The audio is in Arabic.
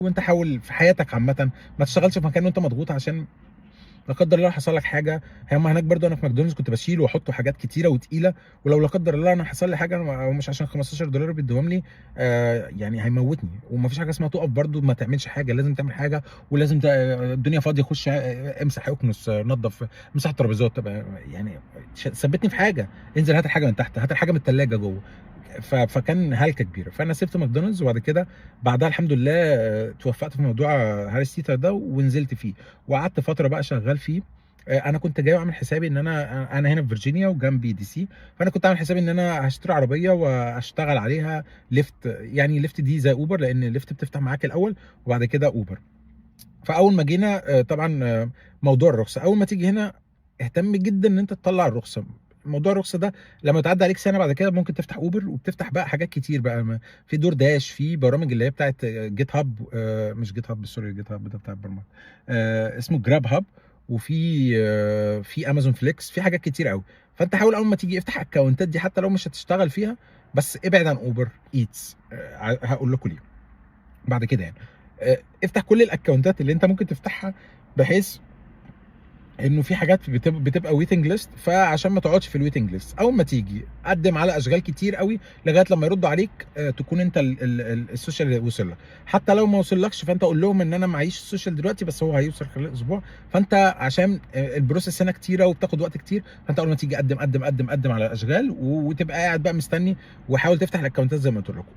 وانت حاول في حياتك عامه ما تشتغلش في مكان وانت مضغوط، عشان لا قدر الله حصل لك حاجه. هم هناك برضو انا في ماكدونالدز كنت بشيل واحط حاجات كتيره وتقيله، ولو لا قدر الله انا حصل لي حاجه او مش عشان $15 بيدوهم لي يعني هيموتني. ومفيش حاجه اسمها تقف برضو ما تعملش حاجه، لازم تعمل حاجه. ولازم الدنيا فاضيه خش امسح اكنس نظف مسح الترابيزات. يعني ثبتني في حاجه، انزل هات الحاجه من تحت، هات الحاجه من الثلاجه جوه. فكان هلكه كبيره. فانا سبت ماكدونالدز، وبعد كده بعدها الحمد لله توفقت في موضوع هاريس تيتر ده ونزلت فيه، وقعدت فتره بقى شغال فيه. انا كنت جاي اعمل حسابي ان انا هنا في فيرجينيا وجنبي دي سي، فانا كنت عامل حسابي ان انا هشتري عربيه واشتغل عليها ليفت. يعني ليفت دي زي اوبر، لان ليفت بتفتح معاك الاول وبعد كده اوبر. فاول ما جينا طبعا موضوع الرخصه، اول ما تيجي هنا اهتم جدا ان انت تطلع الرخصه. موضوع الرخصه ده لما تعدي عليك سنه بعد كده ممكن تفتح اوبر، وبتفتح بقى حاجات كتير بقى في دور داش، في برامج اللي هي بتاعت جيت هاب، مش جيت هاب سوري، جيت هاب ده بتاع البرمجه، اسمه جراب هاب. وفي في امازون فليكس، في حاجات كتير قوي. فانت حاول اول ما تيجي افتح اكونتات دي حتى لو مش هتشتغل فيها، بس ابعد عن اوبر ايتس. هقول لكم ليه بعد كده يعني. افتح كل الاكونتات اللي انت ممكن تفتحها، بحيث انه في حاجات بتبقى ويتنج ليست. فعشان ما تقعدش في الويتنج ليست، اول ما تيجي قدم على اشغال كتير قوي لغايه لما يردوا عليك تكون انت السوشيال اللي وصل لك. حتى لو ما وصلكش فانت قول لهم ان انا معيش السوشيال دلوقتي، بس هو هيوصل خلال اسبوع. فانت عشان البروسيس هنا كتيره وبتاخد وقت كتير، فانت اول ما تيجي قدم قدم قدم قدم على اشغال، وتبقى قاعد بقى مستني. وحاول تفتح الاكونتات زي ما قلت لكم.